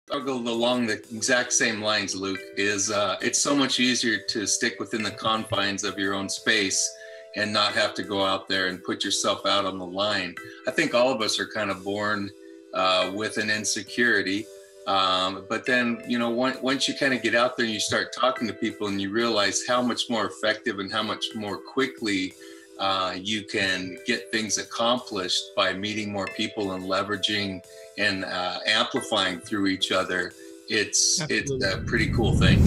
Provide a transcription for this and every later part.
Struggled along the exact same lines, Luke, is it's so much easier to stick within the confines of your own space and not have to go out there and put yourself out on the line. I think all of us are kind of born with an insecurity. But then, once you kind of get out there and you start talking to people and you realize how much more effective and how much more quickly you can get things accomplished by meeting more people and leveraging and amplifying through each other, it's a pretty cool thing.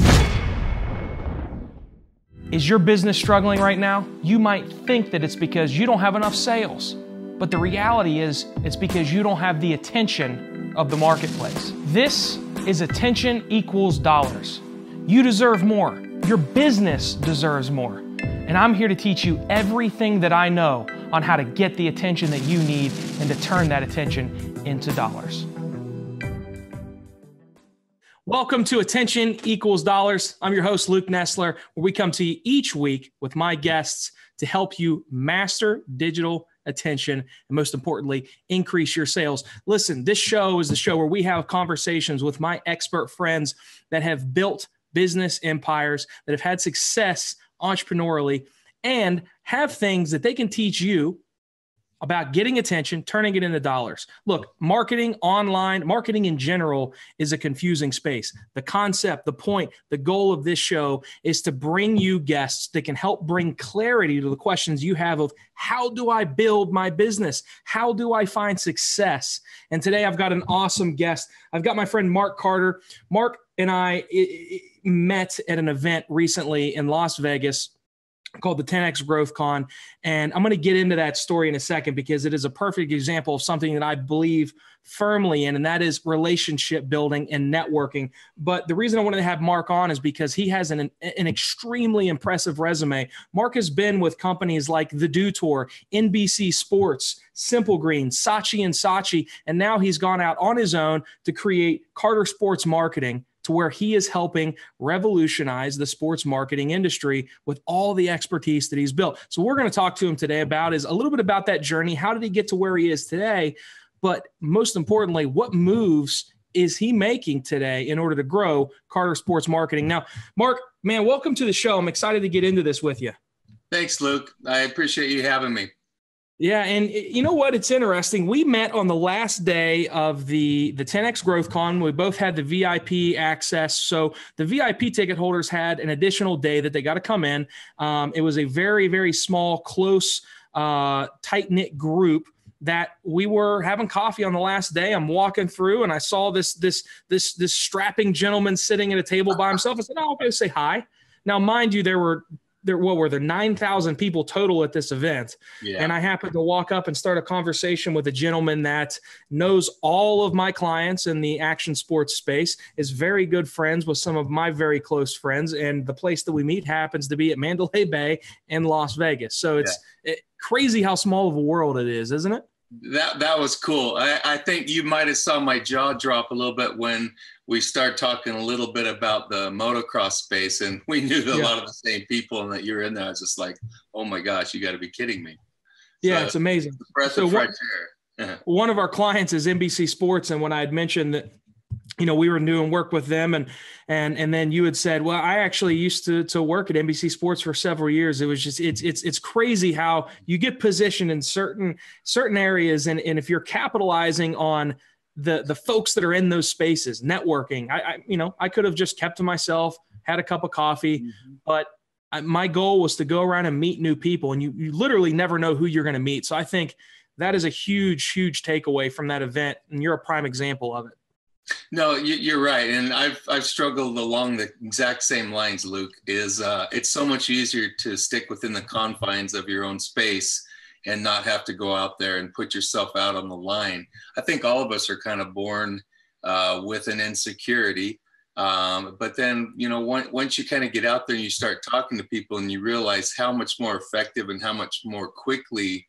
Is your business struggling right now? You might think that it's because you don't have enough sales, but the reality is it's because you don't have the attention of the marketplace. This is attention equals dollars. You deserve more. Your business deserves more. And I'm here to teach you everything that I know on how to get the attention that you need and to turn that attention into dollars. Welcome to Attention Equals Dollars. I'm your host, Luke Nesler, where we come to you each week with my guests to help you master digital attention and, most importantly, increase your sales. Listen, this show is the show where we have conversations with my expert friends that have built business empires, that have had success entrepreneurially, and have things that they can teach you about getting attention, turning it into dollars. Look, marketing online, marketing in general is a confusing space. The concept, the point, the goal of this show is to bring you guests that can help bring clarity to the questions you have of how do I build my business? How do I find success? And today I've got an awesome guest. I've got my friend Mark Carter. Mark and I met at an event recently in Las Vegas called the 10X Growth Con. And I'm going to get into that story in a second because it is a perfect example of something that I believe firmly in, and that is relationship building and networking. But the reason I wanted to have Mark on is because he has an extremely impressive resume. Mark has been with companies like The Do Tour, NBC Sports, Simple Green, Saatchi & Saatchi, and now he's gone out on his own to create Carter Sports Marketing, to where he is helping revolutionize the sports marketing industry with all the expertise that he's built. So we're going to talk to him today about is a little bit about that journey. How did he get to where he is today? But most importantly, what moves is he making today in order to grow Carter Sports Marketing? Now, Mark, man, welcome to the show. I'm excited to get into this with you. Thanks, Luke. I appreciate you having me. Yeah, and you know what? It's interesting. We met on the last day of the 10X Growth Con. We both had the VIP access. So the VIP ticket holders had an additional day that they got to come in. It was a very, very small, close, tight-knit group that we were having coffee on the last day. I'm walking through and I saw this strapping gentleman sitting at a table by himself. I said, "Oh, I'll go say hi." Now, mind you, there were 9,000 people total at this event. Yeah. And I happened to walk up and start a conversation with a gentleman that knows all of my clients in the action sports space, is very good friends with some of my very close friends. And the place that we meet happens to be at Mandalay Bay in Las Vegas. So it's crazy how small of a world it is, isn't it? That was cool. I think you might have saw my jaw drop a little bit when we start talking a little bit about the motocross space, and we knew a lot of the same people, and that you were in there. I was just like, oh my gosh, you got to be kidding me. Yeah, so, it's amazing. Breath of fresh air. One of our clients is NBC Sports, and when I had mentioned that, we were doing work with them, and then you had said, well, I actually used to work at NBC Sports for several years. It was just, it's crazy how you get positioned in certain areas. And if you're capitalizing on the folks that are in those spaces, networking, I could have just kept to myself, had a cup of coffee, but my goal was to go around and meet new people, and you literally never know who you're going to meet. So I think that is a huge, huge takeaway from that event. And you're a prime example of it. No, you're right. And I've struggled along the exact same lines, Luke, is it's so much easier to stick within the confines of your own space and not have to go out there and put yourself out on the line. I think all of us are kind of born with an insecurity. But then, once you kind of get out there and you start talking to people and you realize how much more effective and how much more quickly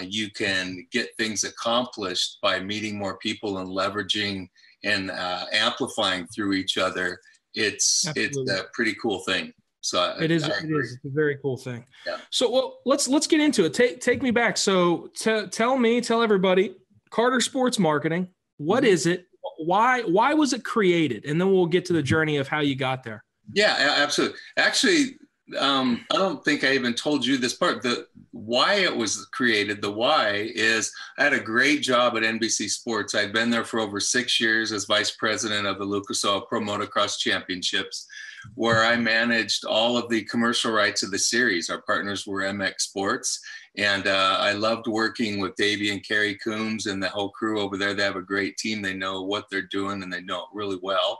you can get things accomplished by meeting more people and leveraging and amplifying through each other, it's a pretty cool thing. So it is. It's a very cool thing. Yeah. So let's get into it. Take me back. So tell everybody, Carter Sports Marketing. What is it? why was it created? And then we'll get to the journey of how you got there. Yeah, absolutely. Actually, I don't think I even told you this part. The why it was created, the why is I had a great job at NBC Sports. I'd been there for over 6 years as vice president of the Lucas Oil Pro Motocross Championships, where I managed all of the commercial rights of the series. Our partners were MX Sports. And I loved working with Davey and Kerry Coombs and the whole crew over there. They have a great team. They know what they're doing and they know it really well.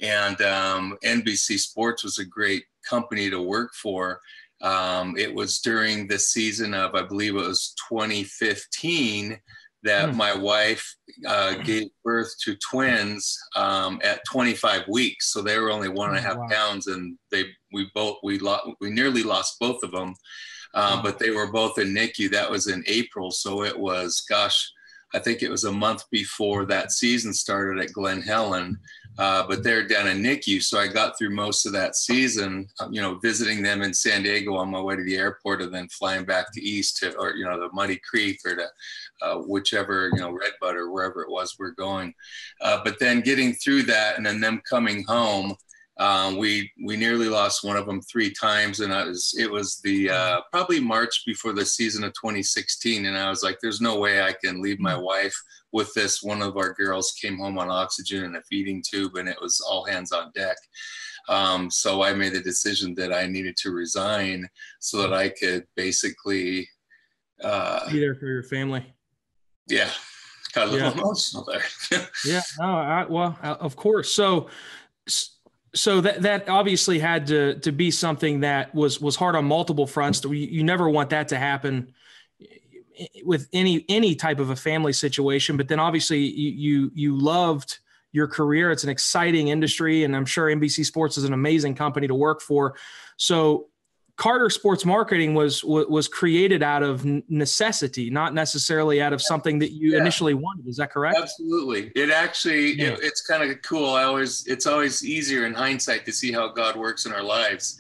And NBC Sports was a great company to work for. It was during the season of, I believe it was 2015, that my wife gave birth to twins at 25 weeks. So they were only 1.5 pounds, and we nearly lost both of them. But they were both in NICU. That was in April. So it was, I think it was a month before that season started at Glen Helen. But they're down in NICU. So I got through most of that season, visiting them in San Diego on my way to the airport, and then flying back to East or the Muddy Creek or to whichever, Redbud or wherever it was we're going. But then getting through that and then them coming home, we nearly lost one of them 3 times. And it was the probably March before the season of 2016. And I was like, there's no way I can leave my wife with this. One of our girls came home on oxygen and a feeding tube, and it was all hands on deck. So I made the decision that I needed to resign so that I could basically be there for your family. Yeah. Got a little emotional there. Yeah. No, of course. So that obviously had to be something that was hard on multiple fronts. You never want that to happen with any type of a family situation. But then obviously you loved your career. It's an exciting industry, and I'm sure NBC Sports is an amazing company to work for. So Carter Sports Marketing was created out of necessity, not necessarily out of something that you initially wanted. Is that correct? Absolutely. It actually, it's kind of cool. It's always easier in hindsight to see how God works in our lives.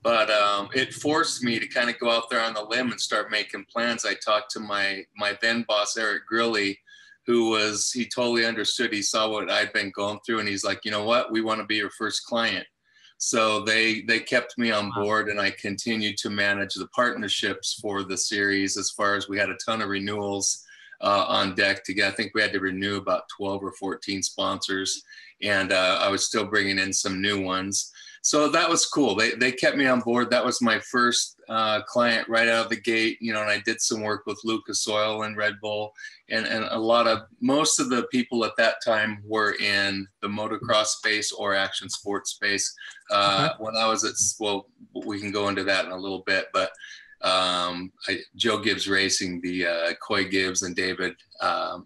But it forced me to kind of go out there on the limb and start making plans. I talked to my then boss, Eric Grilly, he totally understood. He saw what I'd been going through, and he's like, you know what? We want to be your first client. So they kept me on board, and I continued to manage the partnerships for the series. As far as we had a ton of renewals on deck to get, I think we had to renew about 12 or 14 sponsors, and I was still bringing in some new ones. So that was cool. They kept me on board. That was my first client right out of the gate, and I did some work with Lucas Oil and Red Bull, and most of the people at that time were in the motocross space or action sports space. When I was we can go into that in a little bit, but Joe Gibbs Racing, the Coy Gibbs and David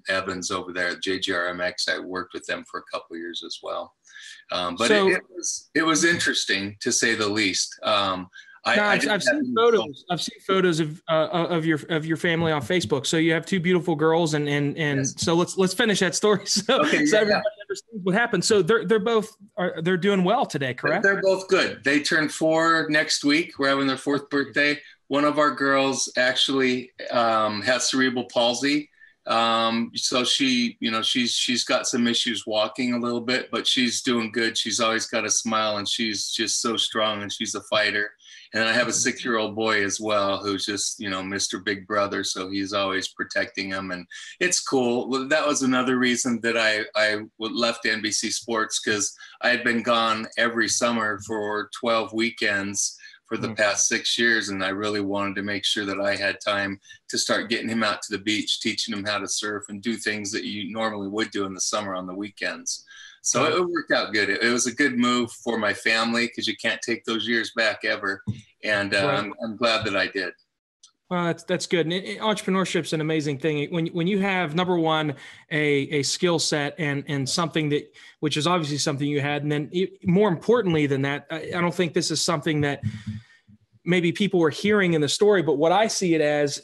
Evans over there at JGRMX, I worked with them for a couple of years as well. But it was interesting, to say the least. I've seen photos. I've seen photos of your family on Facebook. So you have 2 beautiful girls, and yes. So let's finish that story. So everybody understands what happened. So they're doing well today, correct? They're both good. They turn 4 next week. We're having their 4th birthday. One of our girls actually has cerebral palsy. So she's got some issues walking a little bit, but she's doing good. She's always got a smile, and she's just so strong, and she's a fighter. And then I have a 6-year-old boy as well, who's just, Mr. Big Brother. So he's always protecting him, and it's cool. That was another reason that I left NBC Sports, because I had been gone every summer for 12 weekends for the past 6 years. And I really wanted to make sure that I had time to start getting him out to the beach, teaching him how to surf and do things that you normally would do in the summer on the weekends. So it worked out good. It was a good move for my family, because you can't take those years back ever. And I'm glad that I did. Well, that's good. And entrepreneurship's an amazing thing. When you have, number one, a skill set and something which is obviously something you had. And then more importantly than that, I don't think this is something that maybe people were hearing in the story, but what I see it as,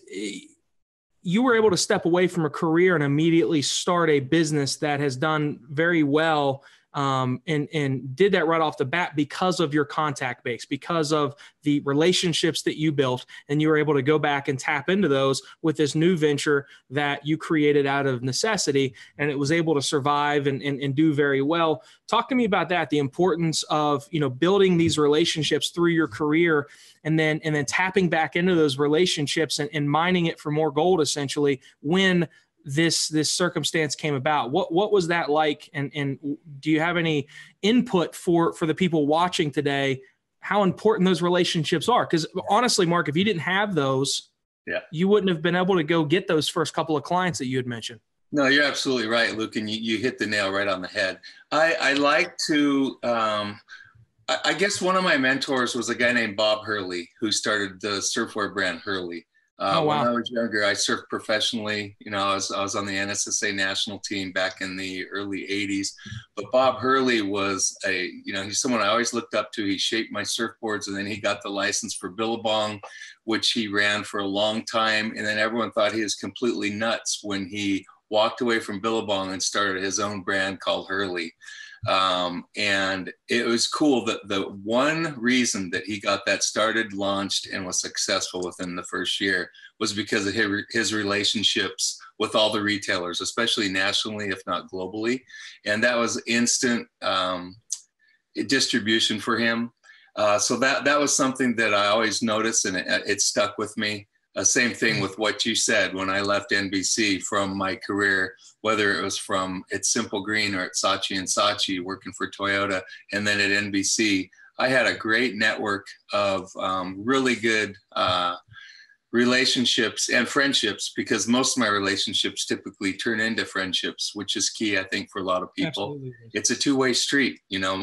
you were able to step away from a career and immediately start a business that has done very well and did that right off the bat because of your contact base, because of the relationships that you built, and you were able to go back and tap into those with this new venture that you created out of necessity, and it was able to survive and do very well. Talk to me about that, the importance of, building these relationships through your career, and then tapping back into those relationships and mining it for more gold, essentially, when this circumstance came about. What was that like? And do you have any input for the people watching today, how important those relationships are? Because honestly, Mark, if you didn't have those, you wouldn't have been able to go get those first couple of clients that you had mentioned. No, you're absolutely right, Luke, and you hit the nail right on the head. I like to, I guess one of my mentors was a guy named Bob Hurley, who started the surfwear brand Hurley. Wow. When I was younger, I surfed professionally. I was on the NSSA national team back in the early 80s. But Bob Hurley was he's someone I always looked up to. He shaped my surfboards, and then he got the license for Billabong, which he ran for a long time. And then everyone thought he was completely nuts when he walked away from Billabong and started his own brand called Hurley. And it was cool that the one reason that he got that started, launched, and was successful within the first year was because of his relationships with all the retailers, especially nationally, if not globally. And that was instant distribution for him. So that was something that I always noticed, and it stuck with me. Same thing with what you said when I left NBC from my career, whether it was at Simple Green or at Saatchi & Saatchi working for Toyota, and then at NBC, I had a great network of really good relationships and friendships, because most of my relationships typically turn into friendships, which is key, I think, for a lot of people. Absolutely. It's a two-way street.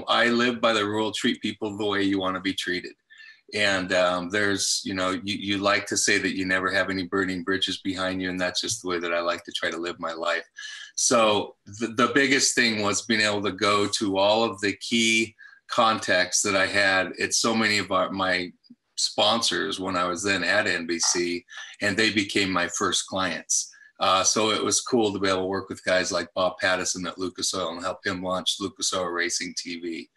I live by the rule, treat people the way you want to be treated. And there's, you like to say that you never have any burning bridges behind you. And that's just the way that I like to try to live my life. So the biggest thing was being able to go to all of the key contacts that I had at so many of my sponsors when I was then at NBC, and they became my first clients. So it was cool to be able to work with guys like Bob Pattison at Lucas Oil and help him launch Lucas Oil Racing TV,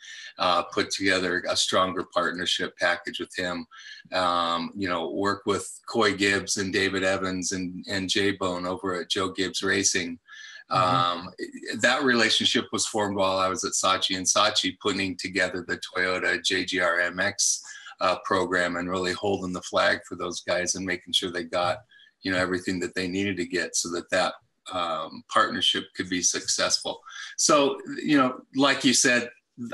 put together a stronger partnership package with him, work with Coy Gibbs and David Evans and Jay Bone over at Joe Gibbs Racing. That relationship was formed while I was at Saatchi & Saatchi, putting together the Toyota JGR MX program and really holding the flag for those guys and making sure they got everything that they needed to get so that partnership could be successful. So, like you said,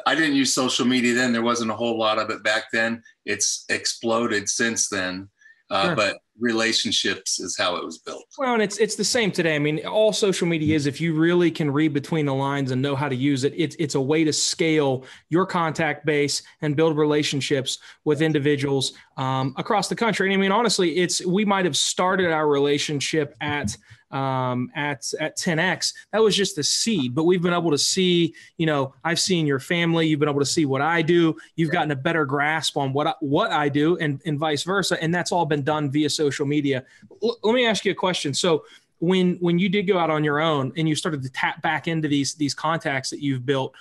I didn't use social media then. There wasn't a whole lot of it back then. It's exploded since then. Sure. But relationships is how it was built. Well, and it's the same today. I mean, all social media is, if you really can read between the lines and know how to use it, it's a way to scale your contact base and build relationships with individuals across the country. And I mean, honestly, we might have started our relationship at 10X. That was just the seed, but we've been able to see, I've seen your family, you've been able to see what I do. You've gotten a better grasp on what I do and vice versa. And that's all been done via social media. Let me ask you a question. So when you did go out on your own and you started to tap back into these contacts that you've built,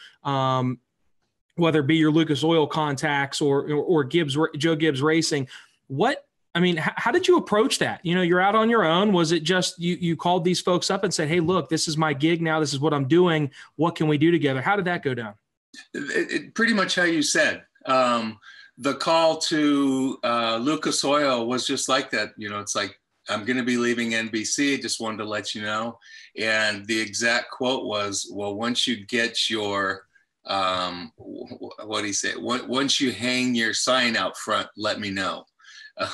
whether it be your Lucas Oil contacts or Joe Gibbs Racing, how did you approach that? You're out on your own. Was it just you called these folks up and said, hey, look, this is my gig now. This is what I'm doing. What can we do together? How did that go down? It pretty much how you said. The call to Lucas Oil was just like that. It's like, I'm going to be leaving NBC. Just wanted to let you know. And the exact quote was, well, once you get your, what do you say? Once you hang your sign out front, let me know.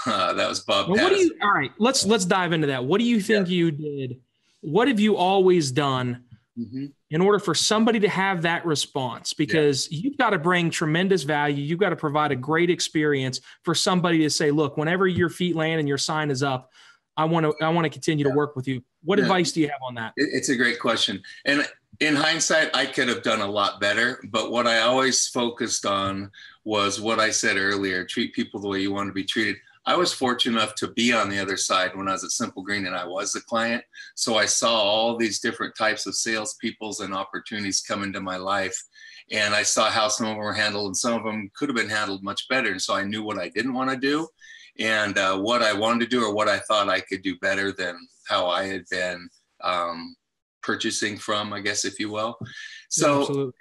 That was Bob Pattison. All right, let's dive into that. What do you think you did? What have you always done in order for somebody to have that response? Because you've got to bring tremendous value. You've got to provide a great experience for somebody to say, look, whenever your feet land and your sign is up, I want to continue to work with you. What advice do you have on that? It's a great question. And in hindsight, I could have done a lot better. But what I always focused on was what I said earlier: treat people the way you want to be treated. I was fortunate enough to be on the other side when I was at Simple Green and I was the client. So I saw all these different types of salespeople and opportunities come into my life. And I saw how some of them were handled, and some of them could have been handled much better. And so I knew what I didn't want to do, and what I wanted to do, or what I thought I could do better than how I had been purchasing from, I guess, if you will. So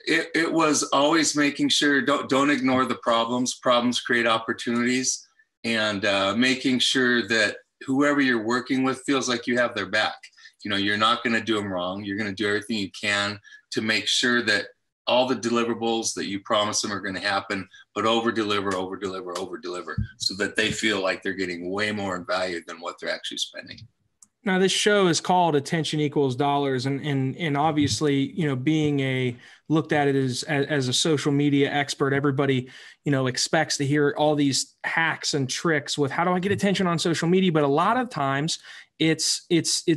it was always making sure, don't ignore the problems. Problems create opportunities, and making sure that whoever you're working with feels like you have their back. You know, you're not going to do them wrong. You're going to do everything you can to make sure that all the deliverables that you promise them are going to happen, but over deliver, so that they feel like they're getting way more in value than what they're actually spending. Now, this show is called Attention Equals Dollars, and obviously, you know, being looked at it as a social media expert, everybody, you know, expects to hear all these hacks and tricks with how do I get attention on social media. But a lot of times, it's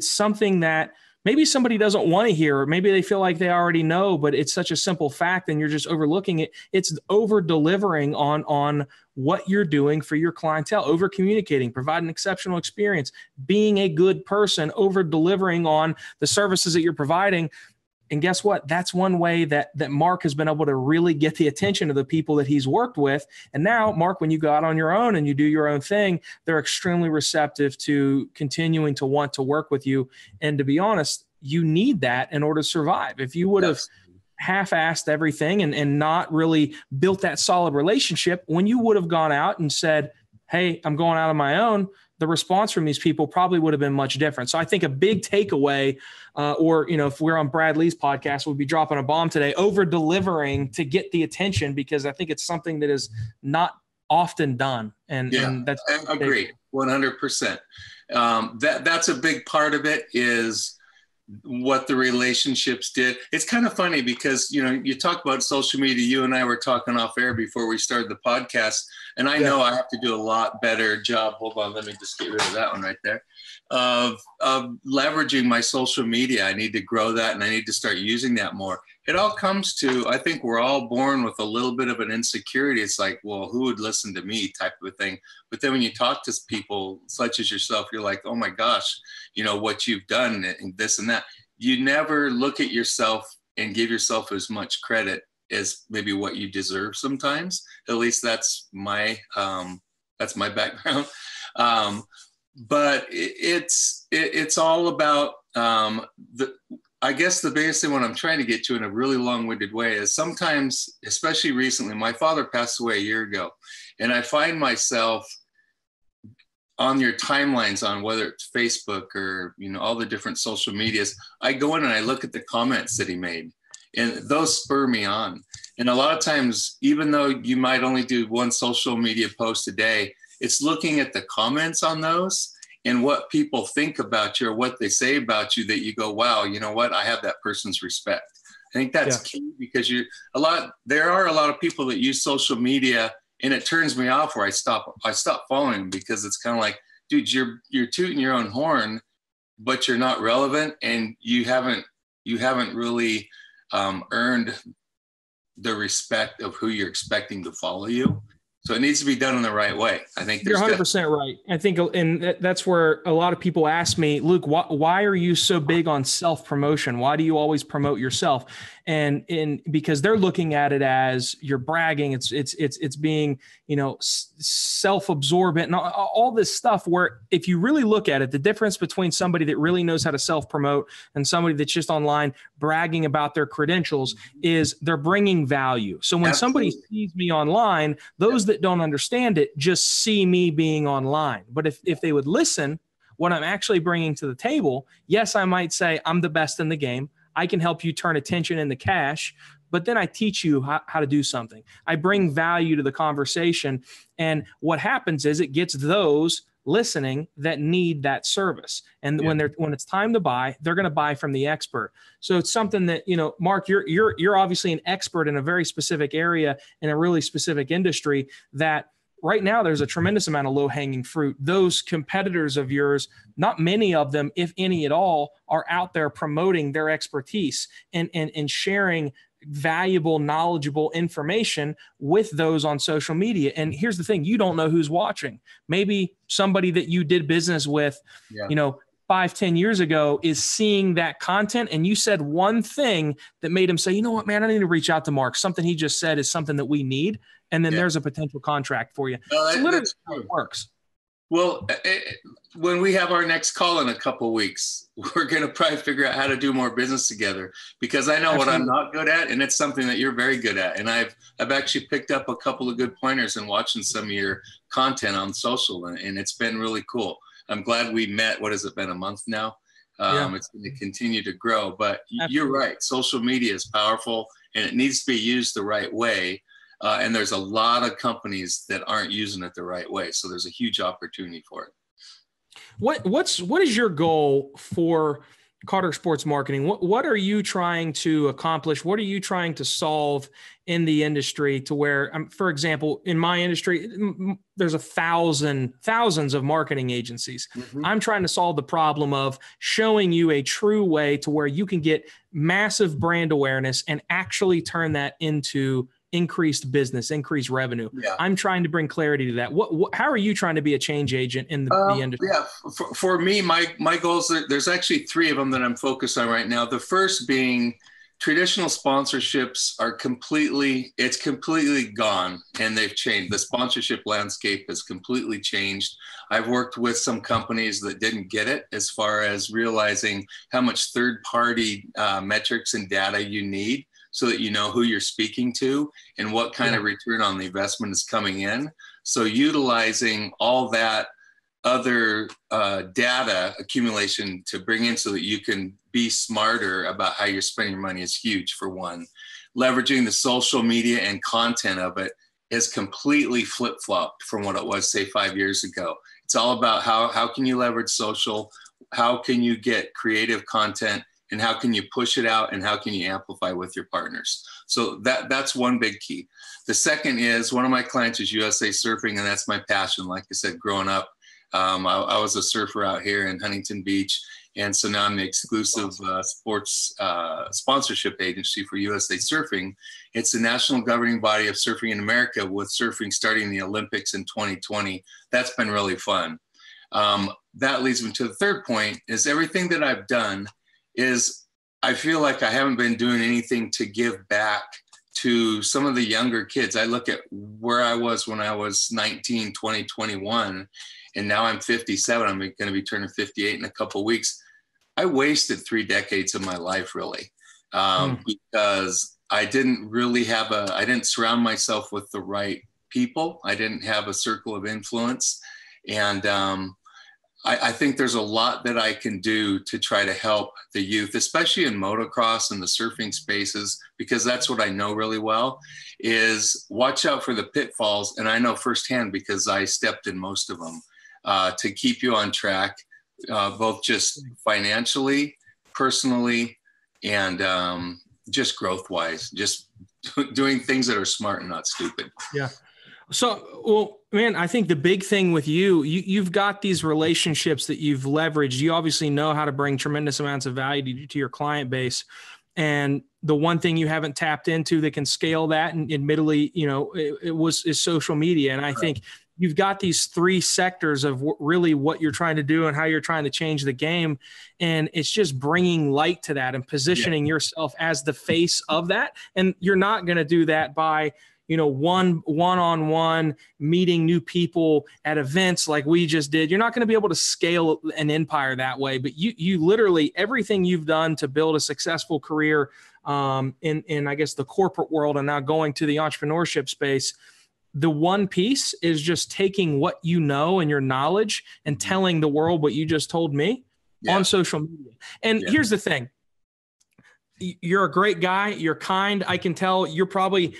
something that maybe somebody doesn't want to hear, or maybe they feel like they already know, but it's such a simple fact and you're just overlooking it. It's over delivering on what you're doing for your clientele, over communicating, providing exceptional experience, being a good person, over delivering on the services that you're providing. And guess what? That's one way that Mark has been able to really get the attention of the people that he's worked with. And now, Mark, when you go out on your own and you do your own thing, they're extremely receptive to continuing to want to work with you. And to be honest, you need that in order to survive. If you would have half-assed everything and not really built that solid relationship, when you would have gone out and said, hey, I'm going out on my own, the response from these people probably would have been much different. So I think a big takeaway, or, you know, if we're on Brad Lee's podcast, we'll be dropping a bomb today, over delivering to get the attention, because I think it's something that is not often done. And that's I agree 100%. That's a big part of it, is what the relationships did. It's kind of funny because, you know, you talk about social media. You and I were talking off air before we started the podcast, and I know I have to do a lot better job. Hold on, let me just get rid of that one right there. Of leveraging my social media. I need to grow that, and I need to start using that more. It all comes to, I think we're all born with a little bit of an insecurity. It's like, well, who would listen to me type of a thing. But then when you talk to people such as yourself, you're like, oh my gosh, you know, what you've done and this and that. You never look at yourself and give yourself as much credit as maybe what you deserve sometimes. At least that's my background. But it's all about I guess the biggest thing, what I'm trying to get to in a really long-winded way, is sometimes, especially recently, my father passed away a year ago, and I find myself on your timelines on whether it's Facebook or, you know, all the different social medias. I go in and I look at the comments that he made, and those spur me on. And a lot of times, even though you might only do one social media post a day, it's looking at the comments on those and what people think about you or what they say about you, that you go, wow, you know what? I have that person's respect. I think that's key, because there are a lot of people that use social media, and it turns me off where I stop following them, because it's kind of like, dude, you're tooting your own horn, but you're not relevant, and you haven't really earned the respect of who you're expecting to follow you. So it needs to be done in the right way. I think you're 100% right. I think, and that's where a lot of people ask me, Luke, why are you so big on self-promotion? Why do you always promote yourself? And because they're looking at it as you're bragging. It's being, you know, self-absorbent and all this stuff, where if you really look at it, the difference between somebody that really knows how to self-promote and somebody that's just online bragging about their credentials is they're bringing value. So when somebody sees me online, those that don't understand it just see me being online. But if they would listen, what I'm actually bringing to the table, yes, I might say I'm the best in the game. I can help you turn attention into cash, but then I teach you how to do something. I bring value to the conversation. And what happens is it gets those listening that need that service. And when it's time to buy, they're going to buy from the expert. So it's something that, you know, Mark, you're obviously an expert in a very specific area in a really specific industry that right now there's a tremendous amount of low-hanging fruit. Those competitors of yours, not many of them, if any at all, are out there promoting their expertise and sharing valuable, knowledgeable information with those on social media. And here's the thing, you don't know who's watching. Maybe somebody that you did business with, you know, 5, 10 years ago is seeing that content. And you said one thing that made him say, you know what, man, I need to reach out to Mark. Something he just said is something that we need. And then there's a potential contract for you. Well, so literally how it works. Well, when we have our next call in a couple of weeks, we're going to probably figure out how to do more business together, because I know what I'm not good at, and it's something that you're very good at. And I've actually picked up a couple of good pointers in watching some of your content on social, and it's been really cool. I'm glad we met. What has it been, a month now? It's going to continue to grow. But you're right. Social media is powerful, and it needs to be used the right way. And there's a lot of companies that aren't using it the right way. So there's a huge opportunity for it. What is your goal for Carter Sports Marketing? What are you trying to accomplish? What are you trying to solve in the industry to where, for example, in my industry, there's thousands of marketing agencies. Mm-hmm. I'm trying to solve the problem of showing you a true way to where you can get massive brand awareness and actually turn that into increased business, increased revenue. Yeah. I'm trying to bring clarity to that. How are you trying to be a change agent in the industry? Yeah, for me, my goals, there's actually 3 of them that I'm focused on right now. The first being traditional sponsorships are completely gone, and they've changed. The sponsorship landscape has completely changed. I've worked with some companies that didn't get it as far as realizing how much third-party metrics and data you need, so that you know who you're speaking to and what kind of return on the investment is coming in. So utilizing all that other data accumulation to bring in so that you can be smarter about how you're spending your money is huge, for one. Leveraging the social media and content of it is completely flip-flopped from what it was, say, 5 years ago. It's all about how can you leverage social, how can you get creative content, and how can you push it out, and how can you amplify with your partners? So that's one big key. The second is, one of my clients is USA Surfing, and that's my passion. Like I said, growing up, I was a surfer out here in Huntington Beach, and so now I'm the exclusive sports sponsorship agency for USA Surfing. It's the national governing body of surfing in America, with surfing starting the Olympics in 2020. That's been really fun. That leads me to the third point, is everything that I've done is I feel like I haven't been doing anything to give back to some of the younger kids. I look at where I was when I was 19, 20, 21, and now I'm 57. I'm going to be turning 58 in a couple of weeks. I wasted 3 decades of my life, really, because I didn't really I didn't surround myself with the right people. I didn't have a circle of influence. And I think there's a lot that I can do to try to help the youth, especially in motocross and the surfing spaces, because that's what I know really well, is watch out for the pitfalls. And I know firsthand, because I stepped in most of them, to keep you on track, both just financially, personally, and just growth-wise, just doing things that are smart and not stupid. Yeah. So, well, man, I think the big thing with you've got these relationships that you've leveraged. You obviously know how to bring tremendous amounts of value to your client base. And the one thing you haven't tapped into that can scale that, and admittedly, is social media. And I think you've got these 3 sectors of really what you're trying to do and how you're trying to change the game. And it's just bringing light to that and positioning yourself as the face of that. And you're not going to do that by one-on-one meeting new people at events like we just did. You're not going to be able to scale an empire that way, but you literally, everything you've done to build a successful career in I guess the corporate world, and now going to the entrepreneurship space, the one piece is just taking what you know and your knowledge and telling the world what you just told me on social media. And here's the thing. You're a great guy. You're kind. I can tell you're probably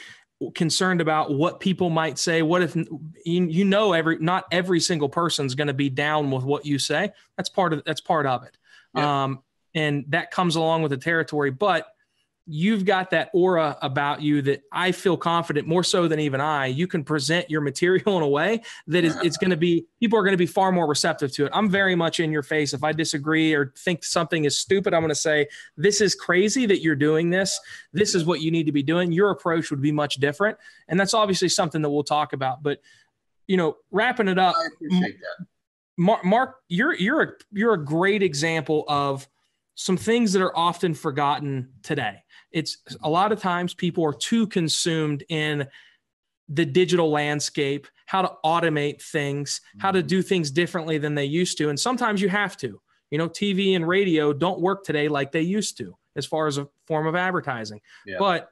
concerned about what people might say. What if not every single person's going to be down with what you say? That's part of it. Yep. And that comes along with the territory, but you've got that aura about you that I feel confident, more so than even you can present your material in a way that it's going to be, people are going to be far more receptive to it. I'm very much in your face. If I disagree or think something is stupid, I'm going to say, this is crazy that you're doing this. This is what you need to be doing. Your approach would be much different. And that's obviously something that we'll talk about, but wrapping it up, I appreciate that. Mark, you're a great example of some things that are often forgotten today. It's a lot of times people are too consumed in the digital landscape, how to automate things, how to do things differently than they used to. And sometimes you have to. You know, TV and radio don't work today like they used to as far as a form of advertising. Yeah. But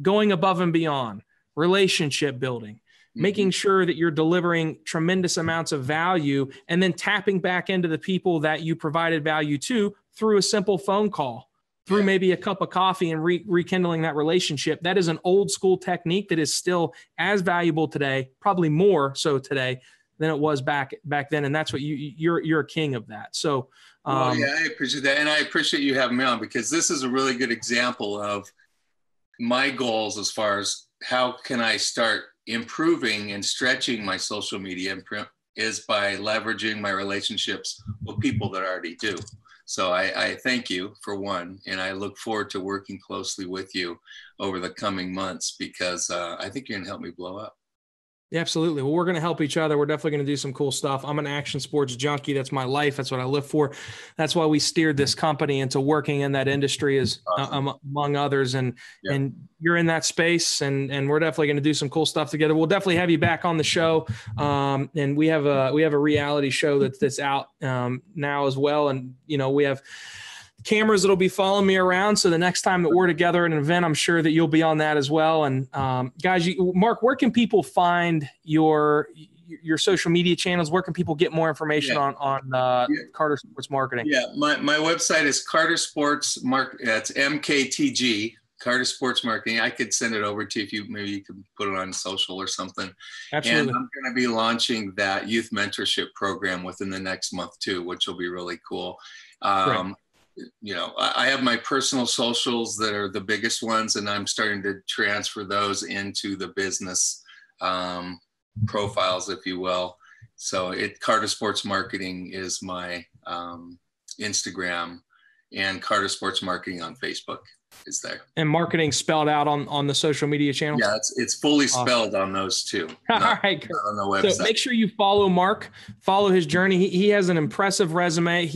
going above and beyond, relationship building, making sure that you're delivering tremendous amounts of value, and then tapping back into the people that you provided value to through a simple phone call, through maybe a cup of coffee, and rekindling that relationship. That is an old school technique that is still as valuable today, probably more so today than it was back then. And that's what you're a king of that. So, I appreciate that. And I appreciate you having me on, because this is a really good example of my goals as far as how can I start improving and stretching my social media is by leveraging my relationships with people that I already do. So I thank you for one, and I look forward to working closely with you over the coming months, because I think you're going to help me blow up. Yeah, absolutely. Well, we're going to help each other. We're definitely going to do some cool stuff. I'm an action sports junkie. That's my life. That's what I live for. That's why we steered this company into working in that industry, as among others. And you're in that space, and we're definitely going to do some cool stuff together. We'll definitely have you back on the show. And we have a reality show that's out now as well. And, you know, we have cameras that'll be following me around. So the next time that we're together at an event, I'm sure that you'll be on that as well. And guys, Mark, where can people find your social media channels? Where can people get more information on Carter Sports Marketing? Yeah, my website is Carter Sports That's MKTG, Carter Sports Marketing. I could send it over to you if maybe you could put it on social or something. Absolutely. And I'm going to be launching that youth mentorship program within the next month too, which will be really cool. You know, I have my personal socials that are the biggest ones, and I'm starting to transfer those into the business profiles, if you will. So Carter Sports Marketing is my Instagram, and Carter Sports Marketing on Facebook is there. And marketing spelled out on the social media channels? Yeah, it's fully spelled on those too. All right. Not on the website. So make sure you follow Mark, follow his journey. He has an impressive resume.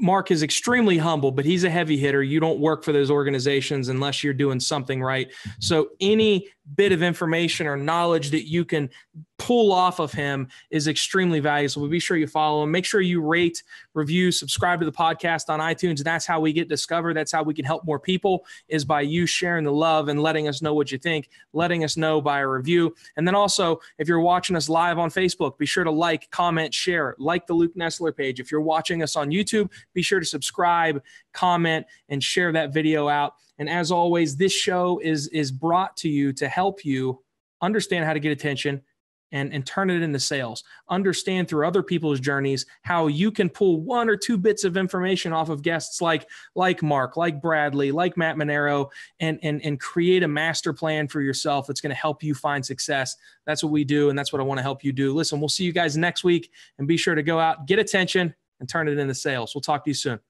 Mark is extremely humble, but he's a heavy hitter. You don't work for those organizations unless you're doing something right. So any bit of information or knowledge that you can pull off of him is extremely valuable. So be sure you follow him. Make sure you rate, review, subscribe to the podcast on iTunes. That's how we get discovered. That's how we can help more people, is by you sharing the love and letting us know what you think, letting us know by a review. And then also, if you're watching us live on Facebook, be sure to like, comment, share, like the Luke Nesler page. If you're watching us on YouTube, be sure to subscribe, comment, and share that video out. And as always, this show is brought to you to help you understand how to get attention and turn it into sales. Understand through other people's journeys how you can pull one or two bits of information off of guests like Mark, like Bradley, like Matt Monero, and create a master plan for yourself that's going to help you find success. That's what we do, and that's what I want to help you do. Listen, we'll see you guys next week, and be sure to go out, get attention, and turn it into sales. We'll talk to you soon.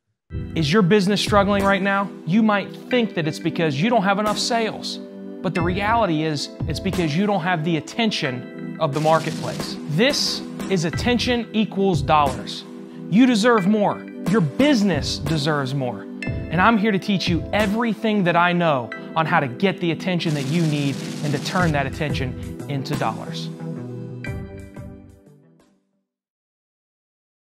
Is your business struggling right now? You might think that it's because you don't have enough sales, but the reality is it's because you don't have the attention of the marketplace. This is attention equals dollars. You deserve more. Your business deserves more. And I'm here to teach you everything that I know on how to get the attention that you need and to turn that attention into dollars.